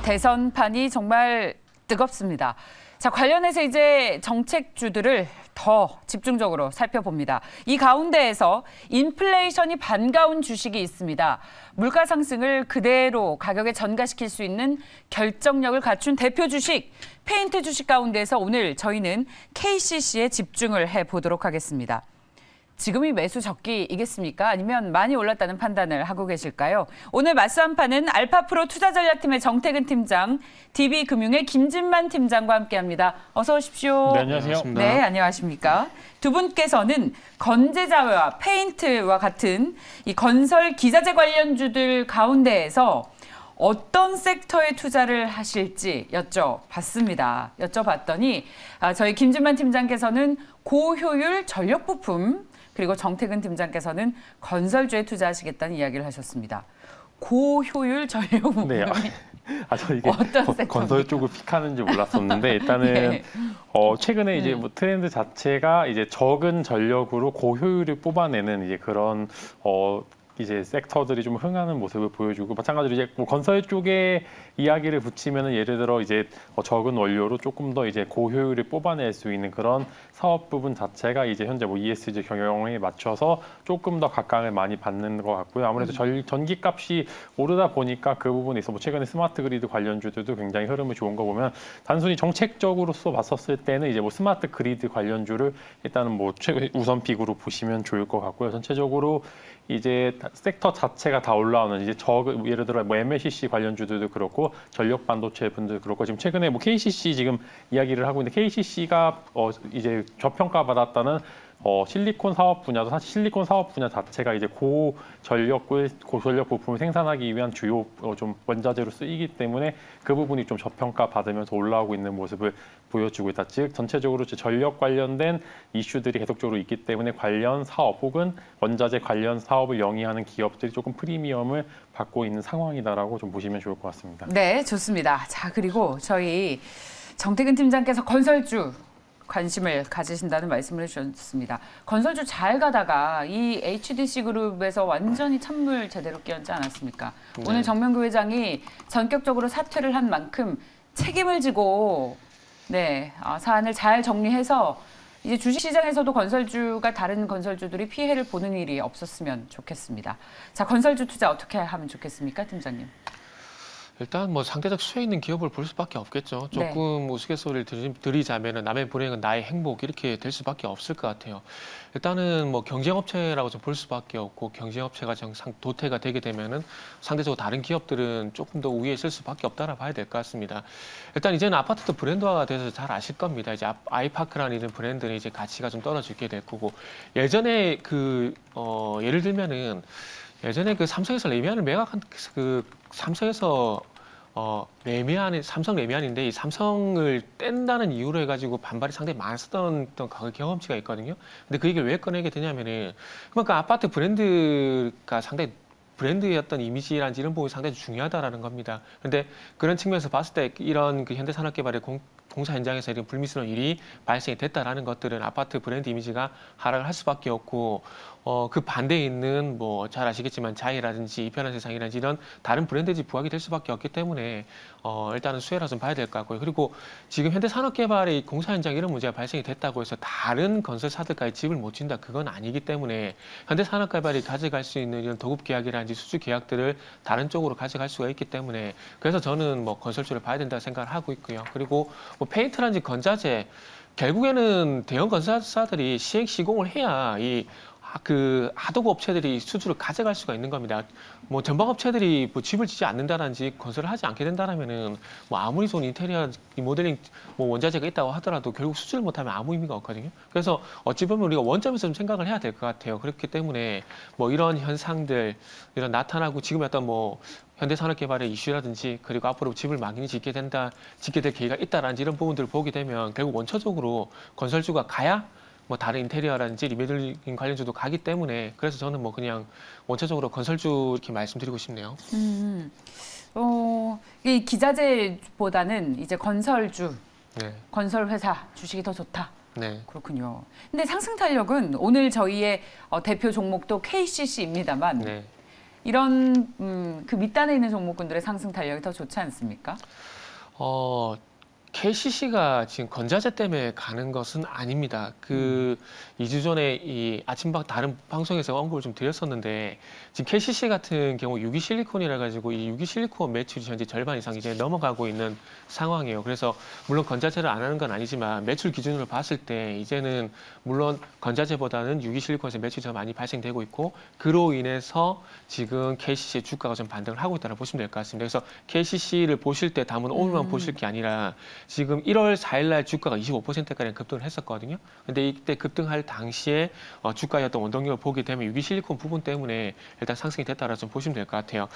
대선판이 정말 뜨겁습니다. 자, 관련해서 이제 정책주들을 더 집중적으로 살펴봅니다. 이 가운데에서 인플레이션이 반가운 주식이 있습니다. 물가 상승을 그대로 가격에 전가시킬 수 있는 결정력을 갖춘 대표 주식, 페인트 주식 가운데에서 오늘 저희는 KCC에 집중을 해보도록 하겠습니다. 지금이 매수 적기이겠습니까? 아니면 많이 올랐다는 판단을 하고 계실까요? 오늘 맞서 한 판은 알파프로 투자전략팀의 정태근 팀장, DB금융의 김진만 팀장과 함께합니다. 어서 오십시오. 네, 안녕하세요. 네, 안녕하십니까? 두 분께서는 건재자회와 페인트와 같은 이 건설 기자재 관련주들 가운데에서 어떤 섹터에 투자를 하실지 여쭤봤습니다. 여쭤봤더니 저희 김진만 팀장께서는 고효율 전력 부품, 그리고 정태근 팀장께서는 건설주에 투자하시겠다는 이야기를 하셨습니다. 고효율 전력 부품이 네. 저 이게 건설 쪽을 픽하는지 몰랐었는데 일단은 네. 최근에 이제 뭐 트렌드 자체가 이제 적은 전력으로 고효율을 뽑아내는 이제 그런 이제 섹터들이 좀 흥하는 모습을 보여주고, 마찬가지로 이제 뭐 건설 쪽에 이야기를 붙이면은 예를 들어 이제 적은 원료로 조금 더 이제 고효율을 뽑아낼 수 있는 그런 사업 부분 자체가 이제 현재 뭐 ESG 경영에 맞춰서 조금 더 각광을 많이 받는 것 같고요. 아무래도 전기값이 오르다 보니까 그 부분에 있어 뭐 최근에 스마트 그리드 관련주들도 굉장히 흐름이 좋은 거 보면 단순히 정책적으로서 봤었을 때는 이제 뭐 스마트 그리드 관련주를 일단은 뭐 우선 픽으로 보시면 좋을 것 같고요. 전체적으로 이제 섹터 자체가 다 올라오는 이제 예를 들어 뭐 MLCC 관련주들도 그렇고 전력 반도체 분들 그렇고, 지금 최근에 뭐 KCC 지금 이야기를 하고 있는데, KCC가 이제 저평가 받았다는 실리콘 사업 분야도, 사실 실리콘 사업 분야 자체가 이제 고전력 부품을 생산하기 위한 주요 좀 원자재로 쓰이기 때문에 그 부분이 좀 저평가 받으면서 올라오고 있는 모습을 보여주고 있다. 즉 전체적으로 전력 관련된 이슈들이 계속적으로 있기 때문에 관련 사업 혹은 원자재 관련 사업을 영위하는 기업들이 조금 프리미엄을 받고 있는 상황이다라고 좀 보시면 좋을 것 같습니다. 네, 좋습니다. 자, 그리고 저희 정태근 팀장께서 건설주 관심을 가지신다는 말씀을 해주셨습니다. 건설주 잘 가다가 이 HDC 그룹에서 완전히 찬물 제대로 끼얹지 않았습니까? 네. 오늘 정명규 회장이 전격적으로 사퇴를 한 만큼 책임을 지고 사안을 잘 정리해서 이제 주식시장에서도 건설주가 다른 건설주들이 피해를 보는 일이 없었으면 좋겠습니다. 자, 건설주 투자 어떻게 하면 좋겠습니까, 팀장님? 일단 뭐 상대적 수혜 있는 기업을 볼 수밖에 없겠죠. 조금 우스갯소리를 드리자면 남의 불행은 나의 행복, 이렇게 될 수밖에 없을 것 같아요. 일단은 뭐 경쟁업체라고 좀 볼 수밖에 없고, 경쟁업체가 도태가 되게 되면은 상대적으로 다른 기업들은 조금 더 우위에 있을 수밖에 없다라 봐야 될 것 같습니다. 일단 이제는 아파트도 브랜드화가 돼서 잘 아실 겁니다. 이제 아이파크라는 이런 브랜드는 이제 가치가 좀 떨어지게 될 거고, 예전에 예를 들면은 예전에 삼성에서 레미안을 매각한 삼성에서 삼성 레미안인데, 이 삼성을 뗀다는 이유로 해가지고 반발이 상당히 많았었던 경험치가 있거든요. 근데 그 얘기를 왜 꺼내게 되냐면은, 그만큼 아파트 브랜드가 상당히 브랜드의 어떤 이미지라든지 이런 부분이 상당히 중요하다라는 겁니다. 그런데 그런 측면에서 봤을 때 이런 현대산업개발의 공사 현장에서 이런 불미스러운 일이 발생이 됐다라는 것들은 아파트 브랜드 이미지가 하락을 할 수밖에 없고, 그 반대에 있는 뭐 잘 아시겠지만 자이라든지 이편한 세상이라든지 이런 다른 브랜드지 부각이 될 수밖에 없기 때문에 일단은 수혜라 좀 봐야 될 것 같고요. 그리고 지금 현대산업개발의 공사 현장 이런 문제가 발생이 됐다고 해서 다른 건설사들까지 집을 못 짓는다, 그건 아니기 때문에 현대산업개발이 가져갈 수 있는 이런 도급 계약이라든지 수주 계약들을 다른 쪽으로 가져갈 수가 있기 때문에, 그래서 저는 뭐 건설주를 봐야 된다고 생각을 하고 있고요. 그리고 뭐 페인트라든지 건자재, 결국에는 대형 건설사들이 시행시공을 해야 하도급 업체들이 수주를 가져갈 수가 있는 겁니다. 뭐 전방업체들이 뭐 집을 짓지 않는다든지 건설을 하지 않게 된다라면은 뭐 아무리 좋은 인테리어 모델링 뭐 원자재가 있다고 하더라도 결국 수주를 못하면 아무 의미가 없거든요. 그래서 어찌 보면 우리가 원점에서 좀 생각을 해야 될 것 같아요. 그렇기 때문에 뭐 이런 현상들 나타나고, 지금 어떤 뭐 현대산업개발의 이슈라든지, 그리고 앞으로 집을 많이 짓게 될 계기가 있다라든지 이런 부분들을 보게 되면 결국 원초적으로 건설주가 가야 뭐 다른 인테리어라든지 리모델링 관련주도 가기 때문에, 그래서 저는 뭐 그냥 원초적으로 건설주 이렇게 말씀드리고 싶네요. 이 기자재보다는 이제 건설주, 건설회사 주식이 더 좋다. 네. 그렇군요. 근데 상승 탄력은 오늘 저희의 대표 종목도 KCC입니다만 이런 그 밑단에 있는 종목군들의 상승 탄력이 더 좋지 않습니까? KCC가 지금 건자재 때문에 가는 것은 아닙니다. 2주 전에 이 다른 방송에서 언급을 좀 드렸었는데 지금 KCC 같은 경우 유기실리콘이라 가지고 이 유기실리콘 매출이 현재 절반 이상 이제 넘어가고 있는 상황이에요. 그래서 물론 건자재를 안 하는 건 아니지만 매출 기준으로 봤을 때 이제는 물론 건자재보다는 유기실리콘에서 매출이 더 많이 발생되고 있고 그로 인해서 지금 KCC의 주가가 좀 반등을 하고 있다고 보시면 될 것 같습니다. 그래서 KCC를 보실 때 담은 오늘만 보실 게 아니라 지금 1월 4일 날 주가가 25%까지 급등을 했었거든요. 근데 이때 급등할 당시에 주가였던 원동력을 보게 되면 유기실리콘 부분 때문에 일단 상승이 됐다라고 좀 보시면 될 것 같아요.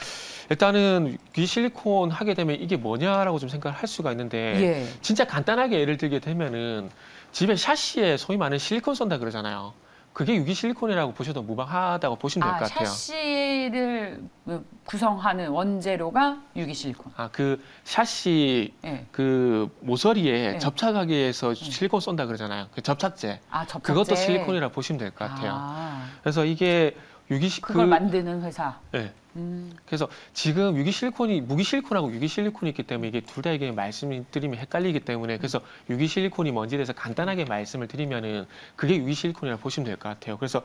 일단은 유기실리콘 하게 되면 이게 뭐냐라고 좀 생각을 할 수가 있는데 예. 진짜 간단하게 예를 들게 되면은 집에 샤시에 소위 말하는 실리콘 쏜다 그러잖아요. 그게 유기실리콘이라고 보셔도 무방하다고 보시면 될 것 같아요. 샤시를 구성하는 원재료가 유기실리콘. 그 샤시 예. 그 모서리에 예. 접착하기 위해서 실리콘 쏜다 그러잖아요. 그 접착제. 접착제. 그것도 실리콘이라고 보시면 될 것 같아요. 그래서 이게 그걸 만드는 회사. 네. 그래서 지금 무기실리콘하고 유기실리콘이 있기 때문에 이게 둘 다 이게 말씀드리면 헷갈리기 때문에 그래서 유기실리콘이 뭔지에 대해서 간단하게 말씀을 드리면은 그게 유기실리콘이라고 보시면 될 것 같아요. 그래서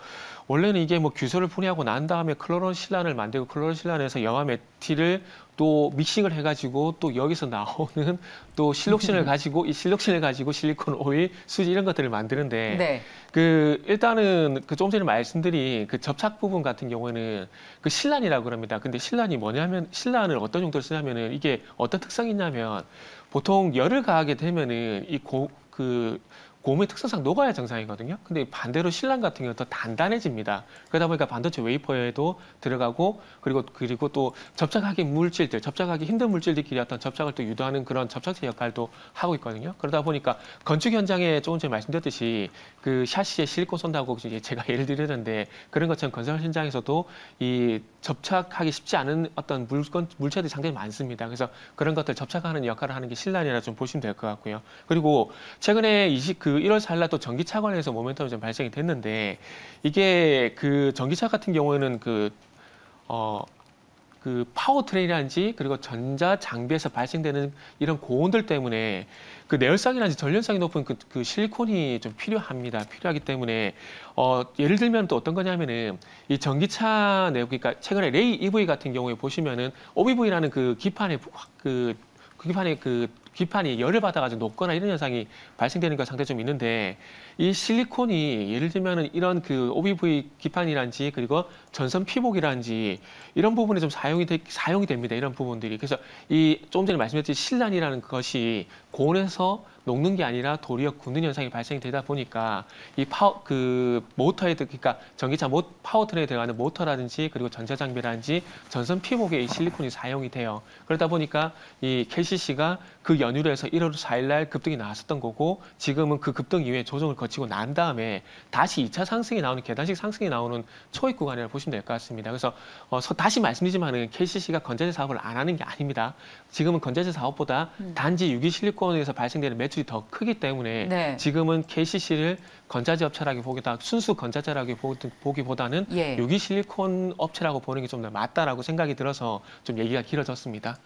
원래는 이게 뭐 규소를 분해하고 난 다음에 클로로실란을 만들고 클로로실란에서 염화 메틸을 또 믹싱을 해가지고 또 여기서 나오는 또 실록신을 가지고 이 실록신을 가지고 실리콘 오일, 수지 이런 것들을 만드는데 네. 일단은 조금 전에 말씀드린 그 접착 부분 같은 경우에는 그 실란이라고 그럽니다. 근데 실란이 뭐냐면 실란을 어떤 용도로 쓰냐면은 이게 어떤 특성이 있냐면 보통 열을 가하게 되면은 고무의 특성상 녹아야 정상이거든요. 근데 반대로 실란 같은 경우는 더 단단해집니다. 그러다 보니까 반도체 웨이퍼에도 들어가고 그리고 또 접착하기 힘든 물질들끼리 어떤 접착을 또 유도하는 그런 접착제 역할도 하고 있거든요. 그러다 보니까 건축 현장에 조금 전에 말씀드렸듯이 그 샤시에 실리콘 쏜다고 이제 제가 예를 드렸는데 그런 것처럼 건설 현장에서도 이 접착하기 쉽지 않은 어떤 물체들이 상당히 많습니다. 그래서 그런 것들 접착하는 역할을 하는 게 실란이라 좀 보시면 될 것 같고요. 그리고 최근에 1월 4일 날 또 전기차 관련해서 모멘텀이 좀 발생이 됐는데 이게 그 전기차 같은 경우에는 그 파워트레인이라든지 그리고 전자 장비에서 발생되는 이런 고온들 때문에 그 내열성이라든지 전련성이 높은 그 실리콘이 좀 필요하기 때문에 예를 들면 또 어떤 거냐면은 이 전기차 내부 그러니까 최근에 레이 EV 같은 경우에 보시면은 OBV라는 그 기판이 열을 받아가지고 녹거나 이런 현상이 발생되는 게 상당히 좀 있는데 이 실리콘이 예를 들면은 이런 그 OBV 기판이란지 그리고 전선 피복이란지 이런 부분에 좀 사용이 됩니다. 이런 부분들이. 그래서 이 조금 전에 말씀드렸듯이 실란이라는 것이 고온에서 녹는 게 아니라 도리어 굳는 현상이 발생되다 보니까 이 모터에 그러니까 전기차 파워트레인에 들어가는 모터라든지 그리고 전자 장비라든지 전선 피복에 이 실리콘이 사용이 돼요. 그러다 보니까 이 KCC가 그 연유로 해서 1월 4일 날 급등이 나왔었던 거고 지금은 그 급등 이후에 조정을 거치고 난 다음에 다시 2차 상승이 나오는 계단식 상승이 나오는 초입 구간이라고 보시면 될 것 같습니다. 그래서 다시 말씀드리지만은 KCC가 건자재 사업을 안 하는 게 아닙니다. 지금은 건자재 사업보다 단지 유기실리콘에서 발생되는 매출이 더 크기 때문에 네. 지금은 KCC를 건자재 업체라기보다 순수 건자재라고 보기보다는 예. 유기실리콘 업체라고 보는 게 좀 더 맞다라고 생각이 들어서 좀 얘기가 길어졌습니다.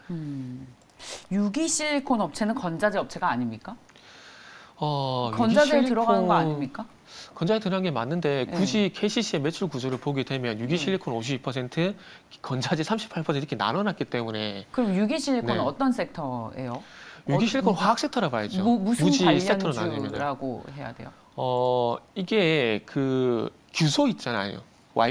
유기실리콘 업체는 건자재 업체가 아닙니까? 건자재에 들어가는 거 아닙니까? 건자재 들어간 게 맞는데 굳이 KCC의 매출 구조를 보게 되면 유기실리콘 52%, 건자재 38% 이렇게 나눠놨기 때문에 그럼 유기실리콘은 어떤 섹터예요? 유기실리콘 화학 섹터라 봐야죠. 무슨 굳이 섹터로 나누면 관련주라고 해야 돼요? 이게 그 규소 있잖아요.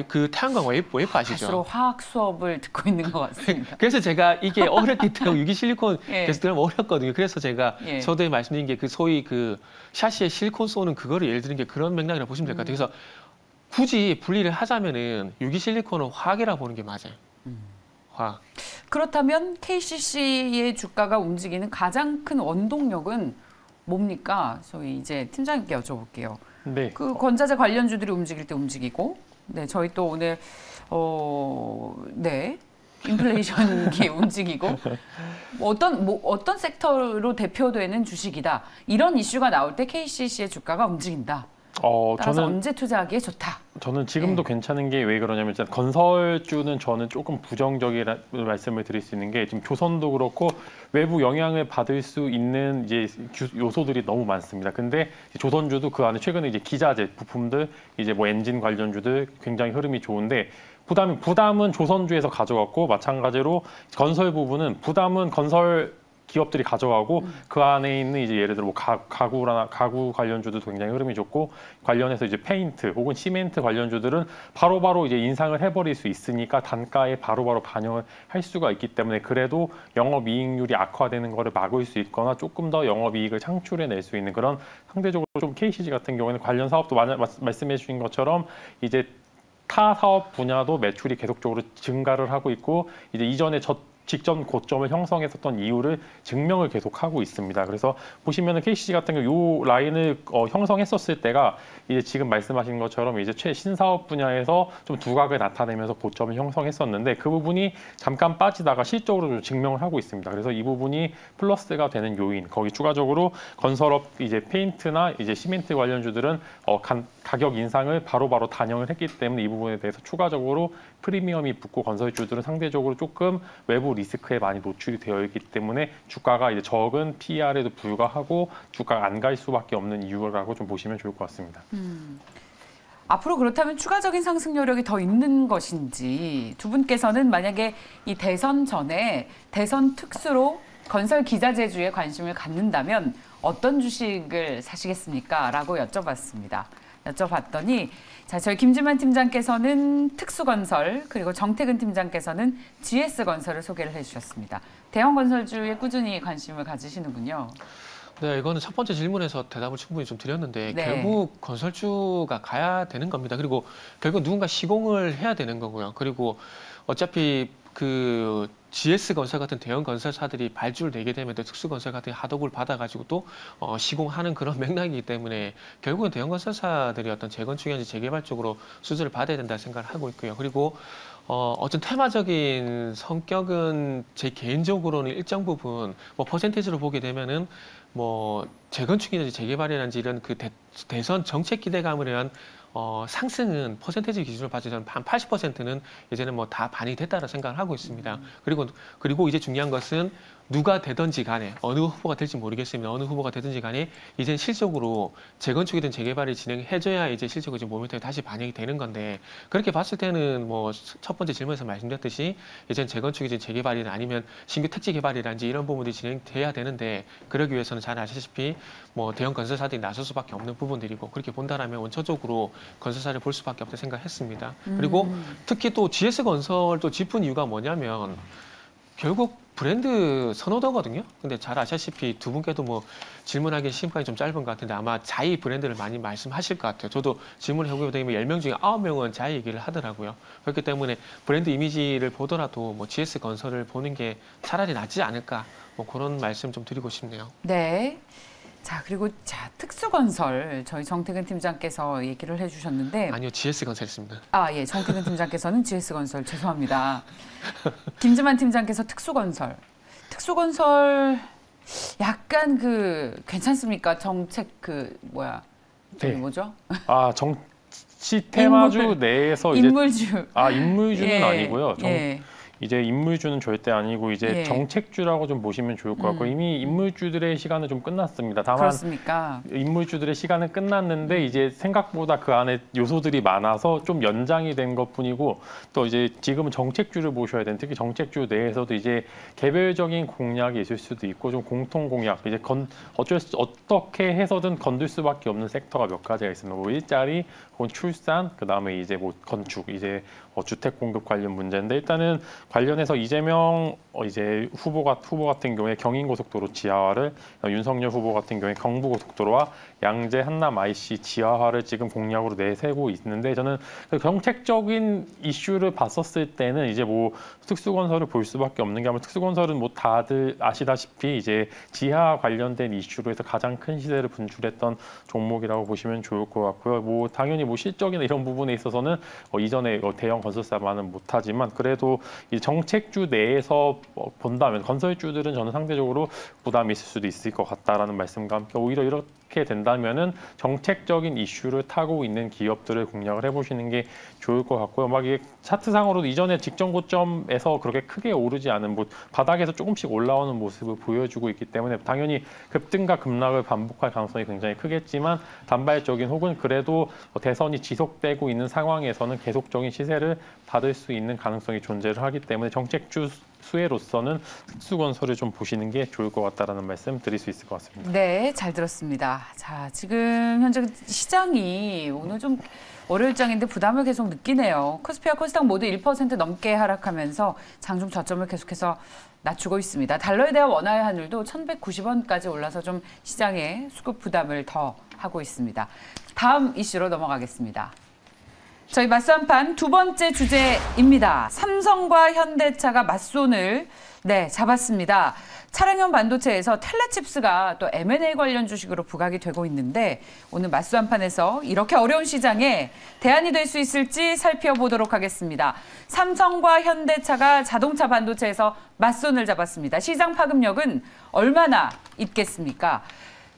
그 태양광 웨이프 아시죠? 갈수록 화학 수업을 듣고 있는 것 같습니다. 그래서 제가 이게 어렵기 때문에 유기실리콘 예. 계속 들으면 어렵거든요. 그래서 제가 예. 저도 말씀드린 게 소위 샤시에 실리콘 쏘는 그거를 예를 드는 게 그런 맥락이라고 보시면 될 것 같아요. 그래서 굳이 분리를 하자면은 유기실리콘은 화학이라고 보는 게 맞아요. 화학. 그렇다면 KCC의 주가가 움직이는 가장 큰 원동력은 뭡니까? 저희 이제 팀장님께 여쭤볼게요. 네. 그 건자재 관련주들이 움직일 때 움직이고, 네, 저희 또 오늘 인플레이션이 움직이고 어떤 섹터로 대표되는 주식이다 이런 이슈가 나올 때 KCC의 주가가 움직인다. 따라서 저는 언제 투자하기에 좋다. 저는 지금도 괜찮은 게 왜 그러냐면 일단 건설주는 저는 조금 부정적이라는 말씀을 드릴 수 있는 게 지금 조선도 그렇고 외부 영향을 받을 수 있는 이제 요소들이 너무 많습니다. 근데 조선주도 그 안에 최근에 이제 기자재 부품들 이제 뭐 엔진 관련주들 굉장히 흐름이 좋은데 부담은 조선주에서 가져갔고 마찬가지로 건설 부분은 부담은 건설 기업들이 가져가고 그 안에 있는 이제 예를 들어 뭐 가구 관련주도 굉장히 흐름이 좋고 관련해서 이제 페인트 혹은 시멘트 관련주들은 바로바로 이제 인상을 해버릴 수 있으니까 단가에 바로바로 반영을 할 수가 있기 때문에 그래도 영업이익률이 악화되는 거를 막을 수 있거나 조금 더 영업이익을 창출해낼 수 있는 그런 상대적으로 좀 KCG 같은 경우에는 관련 사업도 말씀해 주신 것처럼 이제 타 사업 분야도 매출이 계속적으로 증가를 하고 있고 이제 이전에 직전 고점을 형성했었던 이유를 증명을 계속하고 있습니다. 그래서 보시면은 KCG 같은 경우 이 라인을 형성했었을 때가 이제 지금 말씀하신 것처럼 이제 최신사업 분야에서 좀 두각을 나타내면서 고점을 형성했었는데 그 부분이 잠깐 빠지다가 실적으로 좀 증명을 하고 있습니다. 그래서 이 부분이 플러스가 되는 요인, 거기 추가적으로 건설업 이제 페인트나 이제 시멘트 관련주들은 가격 인상을 바로바로 단영을 했기 때문에 이 부분에 대해서 추가적으로 프리미엄이 붙고 건설주들은 상대적으로 조금 외부 리스크에 많이 노출이 되어 있기 때문에 주가가 이제 적은 PER에도 불구하고 주가가 안 갈 수밖에 없는 이유라고 좀 보시면 좋을 것 같습니다. 앞으로 그렇다면 추가적인 상승 여력이 더 있는 것인지 두 분께서는 만약에 이 대선 전에 대선 특수로 건설 기자재주에 관심을 갖는다면 어떤 주식을 사시겠습니까? 라고 여쭤봤더니 자, 저희 김지만 팀장께서는 특수건설 그리고 정태근 팀장께서는 GS건설을 소개를 해주셨습니다. 대형 건설주에 꾸준히 관심을 가지시는군요. 네, 이거는 첫 번째 질문에서 대답을 충분히 좀 드렸는데 네. 결국 건설주가 가야 되는 겁니다. 그리고 결국 누군가 시공을 해야 되는 거고요. 그리고 어차피 그 GS건설 같은 대형 건설사들이 발주를 내게 되면 또 특수건설 같은 하도급을 받아가지고 또 시공하는 그런 맥락이기 때문에 결국은 대형 건설사들이 어떤 재건축이나 재개발 쪽으로 수주를 받아야 된다 생각을 하고 있고요. 그리고 어떤 테마적인 성격은 제 개인적으로는 일정 부분 뭐 퍼센테이지로 보게 되면은 뭐 재건축이든지 재개발이라든지 이런 그 대선 정책 기대감을 위한 상승은 퍼센테이지 기준으로 봐서 저는 한 80%는 이제는 뭐 다 반영이 됐다고 생각을 하고 있습니다. 그리고 이제 중요한 것은 누가 되든지 간에 어느 후보가 될지 모르겠습니다. 어느 후보가 되든지 간에 이제 실적으로 재건축이든 재개발을 진행해줘야 이제 실적으로 이제 모멘텀이 다시 반영이 되는 건데 그렇게 봤을 때는 뭐 첫 번째 질문에서 말씀드렸듯이 이제 재건축이든 재개발이든 아니면 신규 택지 개발이라든지 이런 부분들이 진행돼야 되는데 그러기 위해서는 잘 아시다시피 뭐 대형 건설사들이 나설 수밖에 없는 부분들이고 그렇게 본다라면 원초적으로 건설사를 볼 수밖에 없다 생각했습니다. 그리고 특히 또 GS건설 또 짚은 이유가 뭐냐면 결국 브랜드 선호도거든요. 근데 잘 아시다시피 두 분께도 뭐 질문하기 시간이 좀 짧은 것 같은데 아마 자이 브랜드를 많이 말씀하실 것 같아요. 저도 질문을 해보게 되면 10명 중에 9명은 자이 얘기를 하더라고요. 그렇기 때문에 브랜드 이미지를 보더라도 뭐 GS건설을 보는 게 차라리 낫지 않을까 뭐 그런 말씀 좀 드리고 싶네요. 네. 자, 그리고 특수건설 저희 정태근 팀장께서 얘기를 해주셨는데 아니요, GS건설입니다. 아, 예, 정태근 팀장께서는 GS건설 죄송합니다. 김지만 팀장께서 특수건설 약간 괜찮습니까? 정책 저기 네. 뭐죠? 정치 테마주 내에서 인물주. 인물주는 예, 아니고요. 예. 이제 인물주는 절대 아니고 이제 예. 정책주라고 좀 보시면 좋을 것 같고 이미 인물주들의 시간은 좀 끝났습니다. 다만 그렇습니까? 인물주들의 시간은 끝났는데 이제 생각보다 그 안에 요소들이 많아서 좀 연장이 된 것뿐이고 또 이제 지금은 정책주를 보셔야 되는 특히 정책주 내에서도 이제 개별적인 공약이 있을 수도 있고 좀 공통 공약 이제 어떻게 해서든 건들 수밖에 없는 섹터가 몇 가지가 있습니다. 뭐 일자리 혹은 출산 그다음에 이제 뭐 건축 이제 주택 공급 관련 문제인데 일단은 관련해서 이재명 후보 같은 경우에 경인고속도로 지하화를 윤석열 후보 같은 경우에 경부고속도로와 양재 한남 IC 지하화를 지금 공약으로 내세우고 있는데 저는 그 정책적인 이슈를 봤었을 때는 이제 뭐 특수건설을 볼 수밖에 없는 게 아마 특수건설은 뭐 다들 아시다시피 이제 지하 관련된 이슈로 해서 가장 큰 시세를 분출했던 종목이라고 보시면 좋을 것 같고요. 뭐 당연히 뭐 실적이나 이런 부분에 있어서는 이전에 대형 건설사만은 못하지만 그래도 이 정책주 내에서 본다면 건설주들은 저는 상대적으로 부담이 있을 수도 있을 것 같다라는 말씀과 함께 오히려 그렇게 된다면은 정책적인 이슈를 타고 있는 기업들을 공략을 해보시는 게 좋을 것 같고요. 막 이게 차트상으로도 이전에 직전 고점에서 그렇게 크게 오르지 않은 바닥에서 조금씩 올라오는 모습을 보여주고 있기 때문에 당연히 급등과 급락을 반복할 가능성이 굉장히 크겠지만 단발적인 혹은 그래도 대선이 지속되고 있는 상황에서는 계속적인 시세를 받을 수 있는 가능성이 존재를 하기 때문에 정책주 수혜로서는 특수건설을 좀 보시는 게 좋을 것 같다라는 말씀 드릴 수 있을 것 같습니다. 네, 잘 들었습니다. 자, 지금 현재 시장이 오늘 좀 월요일장인데 부담을 계속 느끼네요. 코스피와 코스닥 모두 1% 넘게 하락하면서 장중 저점을 계속해서 낮추고 있습니다. 달러에 대한 원화의 환율도 1,190원까지 올라서 좀 시장에 수급 부담을 더 하고 있습니다. 다음 이슈로 넘어가겠습니다. 저희 맞서 한판 두 번째 주제입니다. 삼성과 현대차가 맞손을 잡았습니다. 차량용 반도체에서 텔레칩스가 또 M&A 관련 주식으로 부각이 되고 있는데 오늘 맞서 한판에서 이렇게 어려운 시장에 대안이 될 수 있을지 살펴보도록 하겠습니다. 삼성과 현대차가 자동차 반도체에서 맞손을 잡았습니다. 시장 파급력은 얼마나 있겠습니까?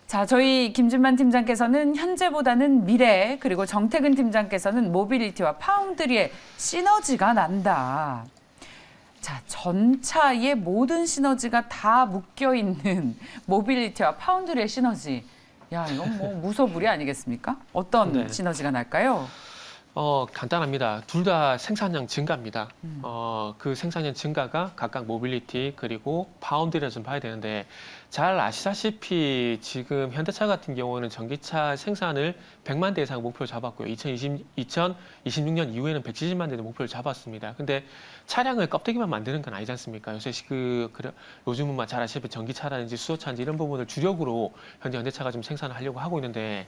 자, 저희 김준만 팀장께서는 현재보다는 미래, 그리고 정태근 팀장께서는 모빌리티와 파운드리의 시너지가 난다. 자, 전차의 모든 시너지가 다 묶여있는 모빌리티와 파운드리의 시너지. 야, 이건 뭐 무소불위 아니겠습니까? 어떤 시너지가 날까요? 간단합니다. 둘 다 생산량 증가입니다. 그 생산량 증가가 각각 모빌리티 그리고 파운드리를 좀 봐야 되는데 잘 아시다시피 지금 현대차 같은 경우는 전기차 생산을 100만 대 이상 목표를 잡았고요. 2026년 이후에는 170만 대의 목표를 잡았습니다. 근데 차량을 껍데기만 만드는 건 아니지 않습니까? 요새 요즘은 잘 아시다시피 전기차라든지 수소차인지 이런 부분을 주력으로 현대차가 좀 생산을 하려고 하고 있는데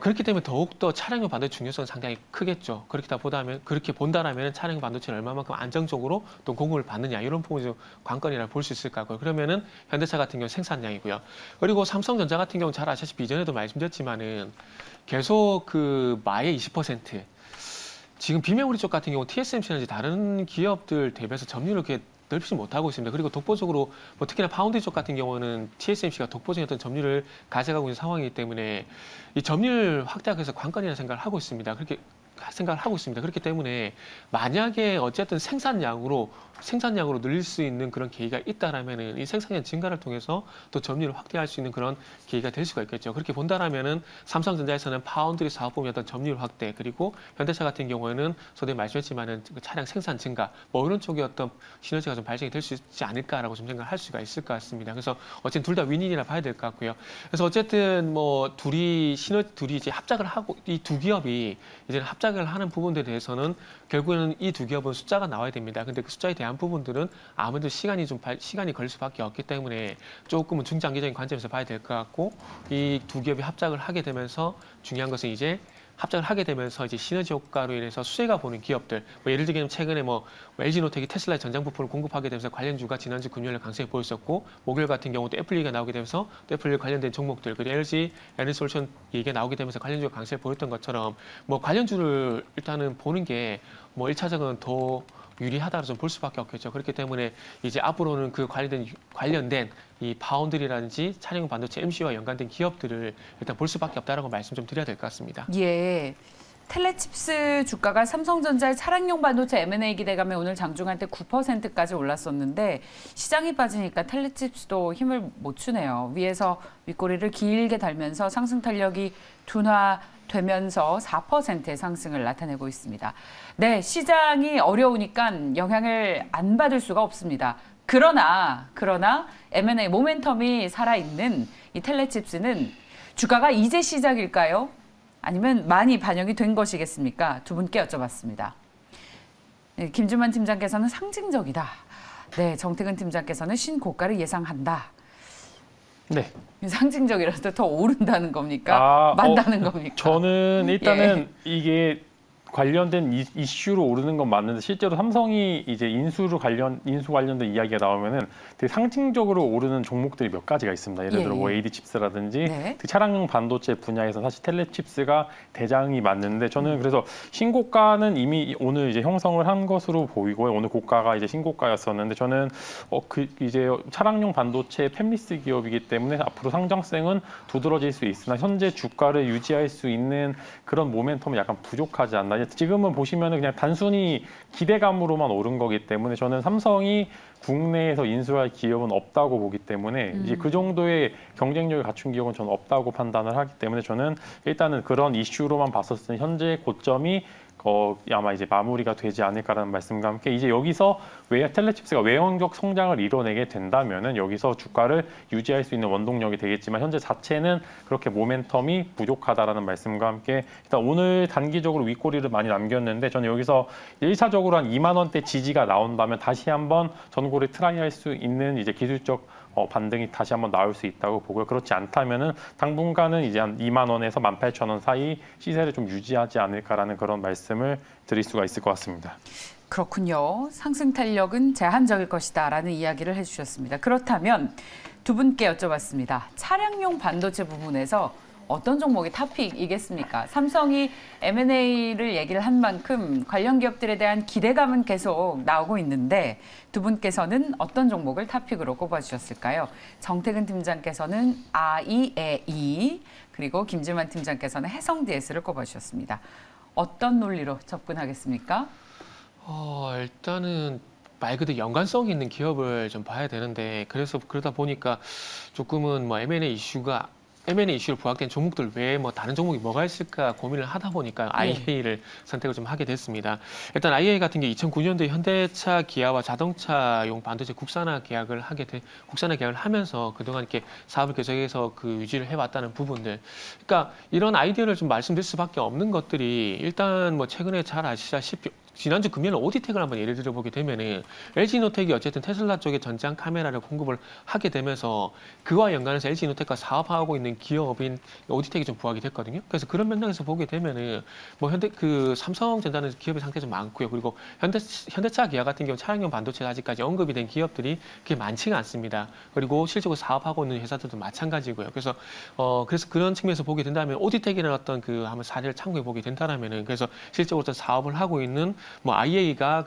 그렇기 때문에 더욱더 차량용 반도체 중요성은 상당히 크겠죠. 그렇게 본다라면 차량용 반도체를 얼마만큼 안정적으로 또 공급을 받느냐 이런 부분이 좀 관건이라 볼 수 있을 것 같고요. 그러면은 현대차 같은 경우 생산량이고요. 그리고 삼성전자 같은 경우 잘 아시다시피 이전에도 말씀드렸지만은 계속 그 마의 20% 지금 비메모리 쪽 같은 경우 TSMC나 다른 기업들 대비해서 점유율을 이렇게 넓히지 못하고 있습니다. 그리고 독보적으로 특히나 파운드리 쪽 같은 경우는 TSMC가 독보적인 어떤 점유율을 가져가고 있는 상황이기 때문에 이 점유율 확대가 그래서 관건이라는 생각을 하고 있습니다. 그렇기 때문에 만약에 어쨌든 생산량으로 늘릴 수 있는 그런 계기가 있다라면은 이 생산량 증가를 통해서 또 점유율을 확대할 수 있는 그런 계기가 될 수가 있겠죠. 그렇게 본다라면은 삼성전자에서는 파운드리 사업 부문의 어떤 점유율 확대 그리고 현대차 같은 경우에는 저도 말씀했지만은 차량 생산 증가 이런 쪽의 어떤 시너지가 좀 발생이 될 수 있지 않을까라고 좀 생각할 수가 있을 것 같습니다. 그래서 어쨌든 둘 다 윈윈이라 봐야 될 것 같고요. 그래서 어쨌든 둘이 이제 합작을 하고 이 두 기업이 이제 합작을 하는 부분들에 대해서는 결국에는 이 두 기업은 숫자가 나와야 됩니다. 근데 그 숫자에 대한 부분들은 아무래도 시간이 걸릴 수밖에 없기 때문에 조금은 중장기적인 관점에서 봐야 될 것 같고 이 두 기업이 합작을 하게 되면서 중요한 것은 이제 합작을 하게 되면서 이제 시너지 효과로 인해서 수혜가 보는 기업들, 예를 들면 최근에 LG노텍이 테슬라의 전장 부품을 공급하게 되면서 관련주가 지난주 금요일에 강세에 보였었고 목요일 같은 경우도 애플 얘기가 나오게 되면서 또 애플 관련된 종목들 그리고 LG 에너지솔루션 얘기가 나오게 되면서 관련주가 강세에 보였던 것처럼 관련주를 일단은 보는 게 1차적으로는 더 유리하다고 좀 볼 수밖에 없겠죠. 그렇기 때문에 이제 앞으로는 그 관련된 이 파운드리라든지 차량 반도체 MC와 연관된 기업들을 일단 볼 수밖에 없다라고 말씀 좀 드려야 될 것 같습니다. 예. 텔레칩스 주가가 삼성전자의 차량용 반도체 M&A 기대감에 오늘 장중할 때 9%까지 올랐었는데 시장이 빠지니까 텔레칩스도 힘을 못 추네요. 위에서 윗꼬리를 길게 달면서 상승 탄력이 둔화되면서 4%의 상승을 나타내고 있습니다. 네, 시장이 어려우니까 영향을 안 받을 수가 없습니다. 그러나 M&A 모멘텀이 살아있는 이 텔레칩스는 주가가 이제 시작일까요? 아니면 많이 반영이 된 것이겠습니까? 두 분께 여쭤봤습니다. 네, 김준만 팀장께서는 상징적이다. 네, 정태근 팀장께서는 신고가를 예상한다. 네. 상징적이라서 더 오른다는 겁니까? 만다는 겁니까? 저는 일단은 이게 관련된 이슈로 오르는 건 맞는데 실제로 삼성이 이제 인수 관련된 이야기가 나오면은 되게 상징적으로 오르는 종목들이 몇 가지가 있습니다. 예를 들어 뭐 AD 칩스라든지 네. 차량용 반도체 분야에서 사실 텔레 칩스가 대장이 맞는데 저는 그래서 신고가는 이미 오늘 이제 형성을 한 것으로 보이고요. 오늘 고가가 이제 신고가였었는데 저는 이제 차량용 반도체 팹리스 기업이기 때문에 앞으로 상장성은 두드러질 수 있으나 현재 주가를 유지할 수 있는 그런 모멘텀은 약간 부족하지 않나. 지금은 보시면은 그냥 단순히 기대감으로만 오른 거기 때문에 저는 삼성이 국내에서 인수할 기업은 없다고 보기 때문에 이제 그 정도의 경쟁력을 갖춘 기업은 저는 없다고 판단을 하기 때문에 저는 일단은 그런 이슈로만 봤었을 때 현재 고점이 아마 이제 마무리가 되지 않을까라는 말씀과 함께 이제 여기서 텔레칩스가 외형적 성장을 이뤄내게 된다면은 여기서 주가를 유지할 수 있는 원동력이 되겠지만 현재 자체는 그렇게 모멘텀이 부족하다라는 말씀과 함께 일단 오늘 단기적으로 윗꼬리를 많이 남겼는데 저는 여기서 1차적으로 한 2만 원대 지지가 나온다면 다시 한번 전고를 트라이할 수 있는 이제 기술적 반등이 다시 한번 나올 수 있다고 보고요. 그렇지 않다면은 당분간은 이제 한 2만 원에서 18,000원 사이 시세를 좀 유지하지 않을까라는 그런 말씀을 드릴 수가 있을 것 같습니다. 그렇군요. 상승 탄력은 제한적일 것이다라는 이야기를 해주셨습니다. 그렇다면 두 분께 여쭤봤습니다. 차량용 반도체 부분에서 어떤 종목이 탑픽이겠습니까? 삼성이 M&A를 얘기를 한 만큼 관련 기업들에 대한 기대감은 계속 나오고 있는데 두 분께서는 어떤 종목을 탑픽으로 꼽아주셨을까요? 정태근 팀장께서는 IAE 그리고 김지만 팀장께서는 해성DS를 꼽아주셨습니다. 어떤 논리로 접근하겠습니까? 일단은 말 그대로 연관성이 있는 기업을 좀 봐야 되는데 그러다 보니까 조금은 뭐 M&A 이슈로 부각된 종목들 외에 뭐 다른 종목이 뭐가 있을까 고민을 하다 보니까 IA를 선택을 좀 하게 됐습니다. 일단 IA 같은 게 2009년도에 현대차, 기아와 자동차용 반도체 국산화 계약을 하면서 그동안 이렇게 사업을 계속해서 유지를 해왔다는 부분들. 그러니까 이런 아이디어를 좀 말씀드릴 수밖에 없는 것들이 일단 뭐 최근에 잘 아시다시피 지난주 금요일 오디텍을 한번 예를 들어보게 되면은 LG노텍이 어쨌든 테슬라 쪽에 전장 카메라를 공급을 하게 되면서 그와 연관해서 LG노텍과 사업하고 있는 기업인 오디텍이 좀 부각이 됐거든요. 그래서 그런 맥락에서 보게 되면은 뭐 삼성전자는 기업의 상태가 좀 많고요. 그리고 현대차, 기아 같은 경우 차량용 반도체가 아직까지 언급이 된 기업들이 그렇게 많지가 않습니다. 그리고 실적으로 사업하고 있는 회사들도 마찬가지고요. 그래서 그런 측면에서 보게 된다면 오디텍이라는 어떤 한번 사례를 참고해 보게 된다면은 그래서 실적으로 어떤 사업을 하고 있는 뭐 IA가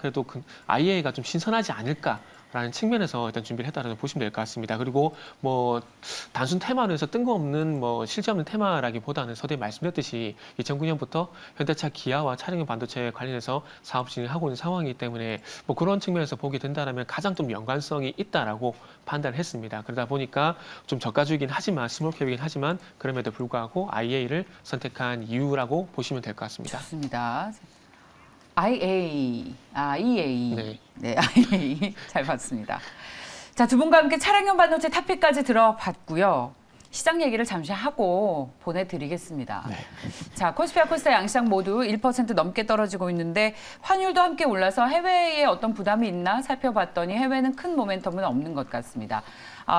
IA가 좀 신선하지 않을까라는 측면에서 일단 준비를 했다라고 보시면 될 것 같습니다. 그리고 뭐 단순 테마로 해서 뜬금없는 뭐 실제 없는 테마라기보다는 서두에 말씀드렸듯이 2009년부터 현대차, 기아와 차량용 반도체 관련해서 사업 진행을 하고 있는 상황이기 때문에 뭐 그런 측면에서 보게 된다면 가장 좀 연관성이 있다라고 판단을 했습니다. 그러다 보니까 좀 저가주이긴 하지만 스몰캡이긴 하지만 그럼에도 불구하고 IA를 선택한 이유라고 보시면 될 것 같습니다. 좋습니다. EA. 네, IAE 잘 봤습니다. 자, 두 분과 함께 차량용 반도체 탑픽까지 들어봤고요. 시장 얘기를 잠시 하고 보내드리겠습니다. 네. 자, 코스피와 코스닥 양시장 모두 1% 넘게 떨어지고 있는데 환율도 함께 올라서 해외에 어떤 부담이 있나 살펴봤더니 해외는 큰 모멘텀은 없는 것 같습니다.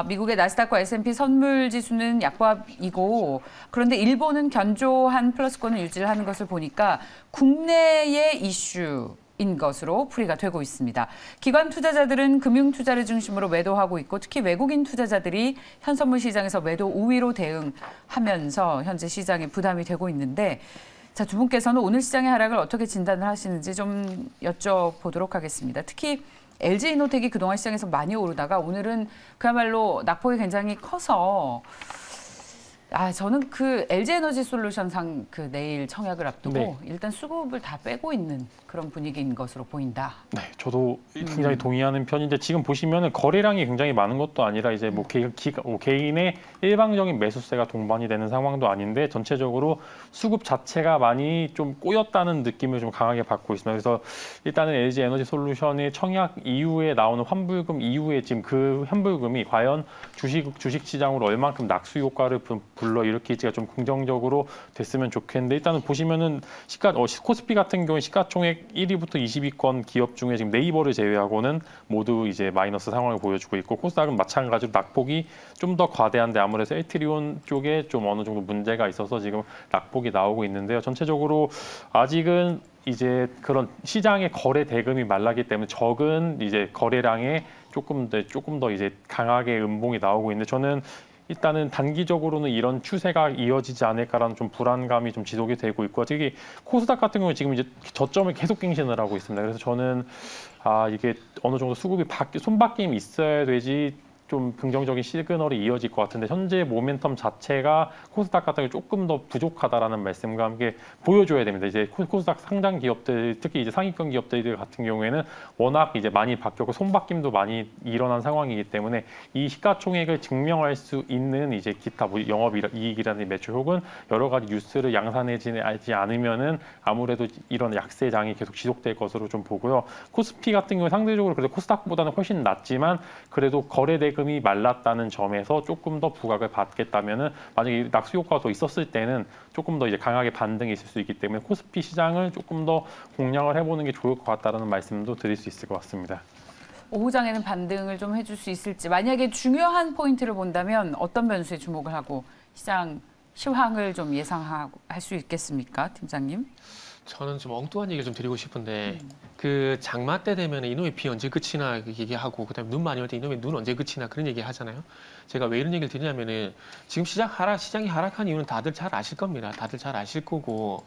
미국의 나스닥과 S&P 선물 지수는 약보합이고 그런데 일본은 견조한 플러스권을 유지를 하는 것을 보니까 국내의 이슈인 것으로 풀이가 되고 있습니다. 기관 투자자들은 금융 투자를 중심으로 매도하고 있고 특히 외국인 투자자들이 현선물 시장에서 매도 우위로 대응하면서 현재 시장에 부담이 되고 있는데 자, 두 분께서는 오늘 시장의 하락을 어떻게 진단을 하시는지 좀 여쭤보도록 하겠습니다. 특히 LG이노텍이 그동안 시장에서 많이 오르다가 오늘은 그야말로 낙폭이 굉장히 커서 저는 LG에너지솔루션상 내일 청약을 앞두고 일단 수급을 다 빼고 있는 그런 분위기인 것으로 보인다. 네, 저도 굉장히 동의하는 편인데 지금 보시면은 거래량이 굉장히 많은 것도 아니라 이제 뭐 개인의 일방적인 매수세가 동반이 되는 상황도 아닌데 전체적으로 수급 자체가 많이 좀 꼬였다는 느낌을 좀 강하게 받고 있습니다. 그래서 일단은 LG에너지솔루션의 청약 이후에 나오는 환불금 이후에 지금 그 환불금이 과연 주식 시장으로 얼만큼 낙수 효과를 불러일으키지가 좀 긍정적으로 됐으면 좋겠는데 일단은 보시면은 코스피 같은 경우에 시가총액 1위부터 20위권 기업 중에 지금 네이버를 제외하고는 모두 이제 마이너스 상황을 보여주고 있고 코스닥은 마찬가지로 낙폭이 좀 더 과대한데 아무래도 엘트리온 쪽에 좀 어느 정도 문제가 있어서 지금 낙폭이 나오고 있는데요. 전체적으로 아직은 이제 그런 시장의 거래 대금이 말라기 때문에 적은 이제 거래량에 조금 더 이제 강하게 음봉이 나오고 있는데 저는 일단은 단기적으로는 이런 추세가 이어지지 않을까라는 좀 불안감이 좀 지속이 되고 있고 특히 코스닥 같은 경우에 지금 이제 저점을 계속 갱신을 하고 있습니다. 그래서 저는 이게 어느 정도 수급이 손바뀜이 있어야 되지 좀 긍정적인 시그널이 이어질 것 같은데 현재 모멘텀 자체가 코스닥 같은 게 조금 더 부족하다라는 말씀과 함께 보여줘야 됩니다. 이제 코스닥 상장 기업들 특히 이제 상위권 기업들 같은 경우에는 워낙 이제 많이 바뀌었고 손바뀜도 많이 일어난 상황이기 때문에 이 시가총액을 증명할 수 있는 이제 기타 영업이익이라든지 매출 혹은 여러 가지 뉴스를 양산하지 않으면은 아무래도 이런 약세장이 계속 지속될 것으로 좀 보고요. 코스피 같은 경우 상대적으로 그래도 코스닥보다는 훨씬 낮지만 그래도 거래대 금이 말랐다는 점에서 조금 더 부각을 받겠다면은 만약에 낙수 효과가 더 있었을 때는 조금 더 이제 강하게 반등이 있을 수 있기 때문에 코스피 시장을 조금 더 공략을 해보는 게 좋을 것 같다는 말씀도 드릴 수 있을 것 같습니다. 오후장에는 반등을 좀 해줄 수 있을지 만약에 중요한 포인트를 본다면 어떤 변수에 주목을 하고 시장 시황을 좀 예상할 수 있겠습니까, 팀장님? 저는 좀 엉뚱한 얘기를 좀 드리고 싶은데 그 장마 때 되면 이놈의 비 언제 끝이나 얘기하고 그다음에 눈 많이 올 때 이놈의 눈 언제 끝이나 그런 얘기 하잖아요. 제가 왜 이런 얘기를 드리냐면은 지금 시장이 하락한 이유는 다들 잘 아실 겁니다. 다들 잘 아실 거고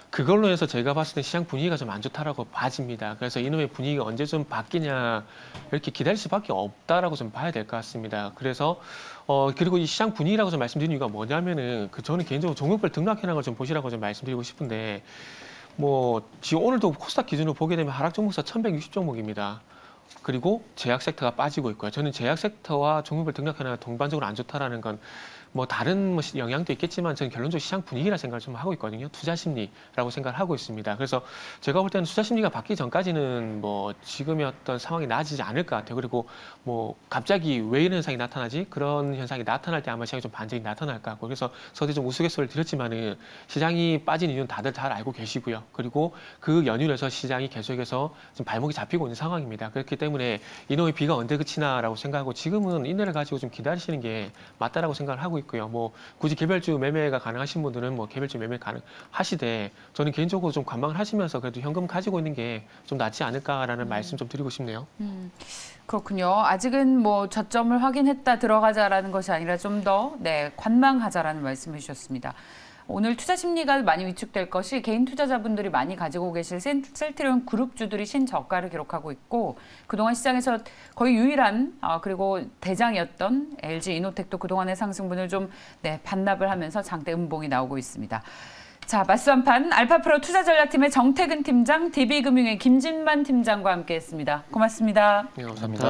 그걸로 해서 제가 봤을 때 시장 분위기가 좀 안 좋다라고 봐집니다. 그래서 이놈의 분위기가 언제 좀 바뀌냐 이렇게 기다릴 수밖에 없다라고 좀 봐야 될 것 같습니다. 그래서 그리고 이 시장 분위기라고 좀 말씀드리는 이유가 뭐냐면은 저는 개인적으로 종목별 등락현황을 좀 보시라고 좀 말씀드리고 싶은데 지금 오늘도 코스닥 기준으로 보게 되면 하락 종목수 1160종목입니다. 그리고 제약 섹터가 빠지고 있고요. 저는 제약 섹터와 종목별 등락현황이 동반적으로 안 좋다라는 건 다른 영향도 있겠지만 저는 결론적으로 시장 분위기라 생각을 좀 하고 있거든요. 투자 심리라고 생각을 하고 있습니다. 그래서 제가 볼 때는 투자 심리가 바뀌기 전까지는 지금의 어떤 상황이 나아지지 않을 것 같아요. 그리고 갑자기 왜 이런 현상이 나타나지? 그런 현상이 나타날 때 아마 시장이 좀 반전이 나타날 것 같고 그래서 서두에 좀 우스갯소리를 드렸지만은 시장이 빠진 이유는 다들 잘 알고 계시고요. 그리고 그 연유로 해서 시장이 계속해서 좀 발목이 잡히고 있는 상황입니다. 그렇기 때문에 이놈의 비가 언제 그치나라고 생각하고 지금은 인내를 가지고 좀 기다리시는 게 맞다라고 생각을 하고 있고요. 굳이 개별주 매매가 가능하신 분들은 개별주 매매 가능하시되 저는 개인적으로 좀 관망을 하시면서 그래도 현금 가지고 있는 게 좀 낫지 않을까라는 말씀 좀 드리고 싶네요. 그렇군요. 아직은 저점을 확인했다 들어가자라는 것이 아니라 좀 더 관망하자라는 말씀을 주셨습니다. 오늘 투자 심리가 많이 위축될 것이 개인 투자자분들이 많이 가지고 계실 셀트리온 그룹주들이 신저가를 기록하고 있고 그동안 시장에서 거의 유일한 그리고 대장이었던 LG 이노텍도 그동안의 상승분을 좀 반납을 하면서 장대 음봉이 나오고 있습니다. 자, 맞수 한판 알파프로 투자전략팀의 정태근 팀장, DB금융의 김진만 팀장과 함께했습니다. 고맙습니다. 네, 감사합니다.